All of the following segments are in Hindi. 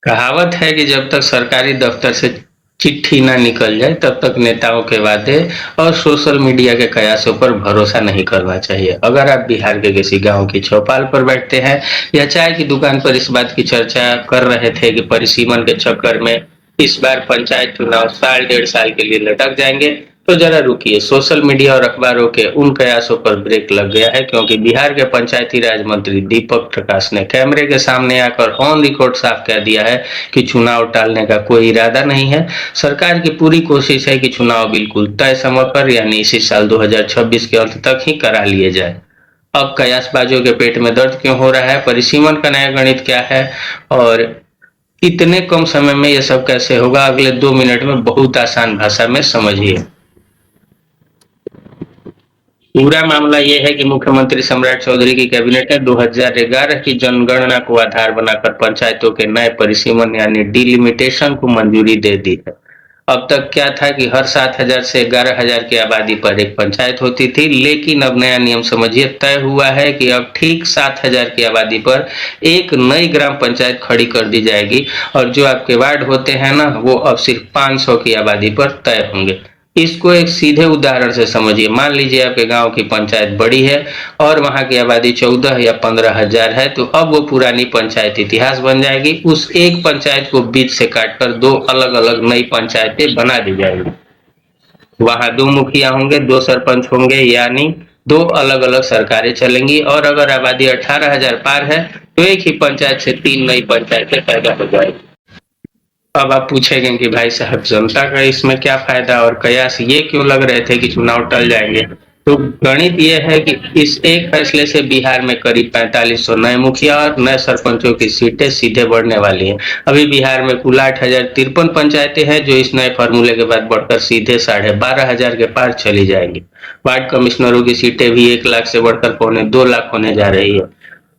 कहावत है कि जब तक सरकारी दफ्तर से चिट्ठी ना निकल जाए तब तक नेताओं के वादे और सोशल मीडिया के कयासों पर भरोसा नहीं करना चाहिए। अगर आप बिहार के किसी गांव की चौपाल पर बैठते हैं या चाय की दुकान पर इस बात की चर्चा कर रहे थे कि परिसीमन के चक्कर में इस बार पंचायत चुनाव साल डेढ़ साल के लिए लटक जाएंगे, तो जरा रुकिए। सोशल मीडिया और अखबारों के उन कयासों पर ब्रेक लग गया है, क्योंकि बिहार के पंचायती राज मंत्री दीपक प्रकाश ने कैमरे के सामने आकर ऑन रिकॉर्ड साफ कह दिया है कि चुनाव टालने का कोई इरादा नहीं है। सरकार की पूरी कोशिश है कि चुनाव बिल्कुल तय समय पर यानी इसी साल 2026 के अंत तक ही करा लिए जाए। अब कयासबाजों के पेट में दर्द क्यों हो रहा है, परिसीमन का नया गणित क्या है और इतने कम समय में यह सब कैसे होगा, अगले 2 मिनट में बहुत आसान भाषा में समझिए। पूरा मामला ये है कि मुख्यमंत्री सम्राट चौधरी की कैबिनेट ने 2011 की जनगणना को आधार बनाकर पंचायतों के नए परिसीमन यानी डिलिमिटेशन को मंजूरी दे दी है। अब तक क्या था कि हर 7,000 से 11,000 की आबादी पर एक पंचायत होती थी, लेकिन अब नया नियम समझिए तय हुआ है कि अब ठीक 7,000 की आबादी पर एक नई ग्राम पंचायत खड़ी कर दी जाएगी और जो आपके वार्ड होते हैं ना, वो अब सिर्फ 500 की आबादी पर तय होंगे। इसको एक सीधे उदाहरण से समझिए। मान लीजिए आपके गांव की पंचायत बड़ी है और वहां की आबादी 14 या 15,000 है, तो अब वो पुरानी पंचायत इतिहास बन जाएगी। उस एक पंचायत को बीच से काटकर दो अलग अलग नई पंचायतें बना दी जाएगी। वहां दो मुखिया होंगे, दो सरपंच होंगे, यानी दो अलग अलग सरकारें चलेंगी। और अगर आबादी 18,000 पार है तो एक ही पंचायत से 3 नई पंचायतें पैदा हो जाएगी। अब आप पूछेंगे कि भाई साहब जनता का इसमें क्या फायदा और कयास ये क्यों लग रहे थे कि चुनाव टल जाएंगे। तो गणित ये है कि इस एक फैसले से बिहार में करीब 4500 नए मुखिया और नए सरपंचों की सीटें सीधे बढ़ने वाली हैं। अभी बिहार में कुल 8,053 पंचायतें हैं जो इस नए फॉर्मूले के बाद बढ़कर सीधे 12,500 के पार चली जाएंगी। वार्ड कमिश्नरों की सीटें भी 1 लाख से बढ़कर 2.25 लाख होने जा रही है।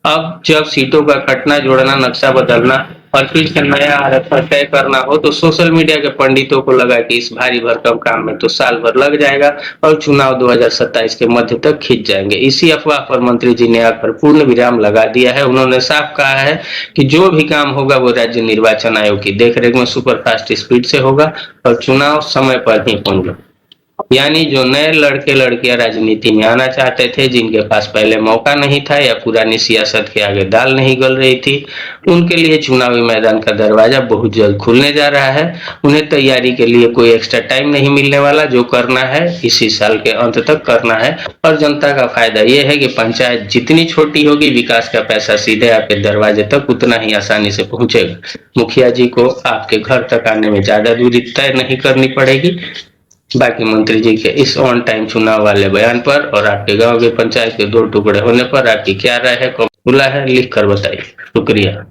अब जब सीटों का कटना जोड़ना नक्शा बदलना और फिर से नया आरक्षण तय करना हो, तो सोशल मीडिया के पंडितों को लगा कि इस भारी भरकम काम में तो साल भर लग जाएगा और चुनाव 2027 के मध्य तक खिंच जाएंगे। इसी अफवाह पर मंत्री जी ने आकर पूर्ण विराम लगा दिया है। उन्होंने साफ कहा है कि जो भी काम होगा वो राज्य निर्वाचन आयोग की देखरेख में सुपरफास्ट स्पीड से होगा और चुनाव समय पर ही होंगे। यानी जो नए लड़के लड़कियां राजनीति में आना चाहते थे, जिनके पास पहले मौका नहीं था या पुरानी सियासत के आगे दाल नहीं गल रही थी, उनके लिए चुनावी मैदान का दरवाजा बहुत जल्द खुलने जा रहा है। उन्हें तैयारी के लिए कोई एक्स्ट्रा टाइम नहीं मिलने वाला। जो करना है इसी साल के अंत तक करना है। और जनता का फायदा यह है कि पंचायत जितनी छोटी होगी, विकास का पैसा सीधे आपके दरवाजे तक उतना ही आसानी से पहुंचेगा। मुखिया जी को आपके घर तक आने में ज्यादा दूरी तय नहीं करनी पड़ेगी। बाकी मंत्री जी के इस ऑन टाइम चुनाव वाले बयान पर और आपके गांव के पंचायत के 2 टुकड़े होने पर आपकी क्या राय है? खुला है, लिख कर बताइए। शुक्रिया।